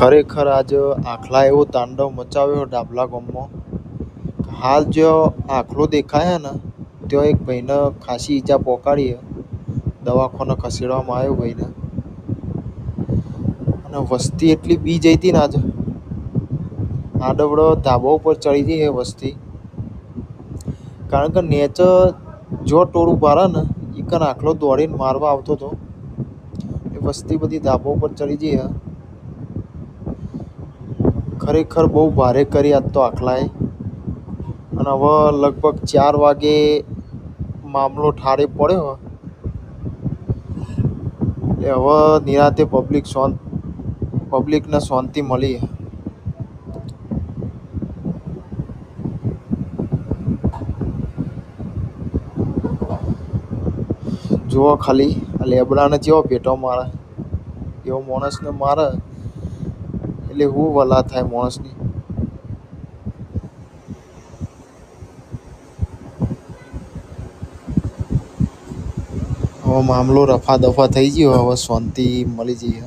ખરેખર આજ આખલા એવો તાંડવ મચાવ્યો ડાબલા ગામમાં. હાલ જો આખલો દેખાય ને ત્યાં એક ભાઈને ખાસી ઈજા પહોંચાડી. દવાખાને ખસેડવામાં આવ્યો ભાઈને. અને વસ્તી એટલી બી જઈ હતી ને આજે આડવડો ધાબા ઉપર ચડી જઈ એ વસ્તી. કારણ કે નેચ જો ટોળું ભરે ને એ કન આખલો દોડીને મારવા આવતો હતો. એ વસ્તી બધી ધાબા ઉપર ચડી જઈ. ખરેખર બહુ ભારે કરી આજ તો આખલાએ. અને હવે લગભગ 4 વાગે મામલો ઠારે પડ્યો. એટલે હવે નિરાંતે પબ્લિકને શાંતિ મળી. જુઓ ખાલી આ લેબડાને જેવો પેટો મારે એવો માણસને મારે એટલે હું વલા થાય માણસની. હવે મામલો રફા દફા થઈ ગયો. હવે શાંતિ મળી જઈએ.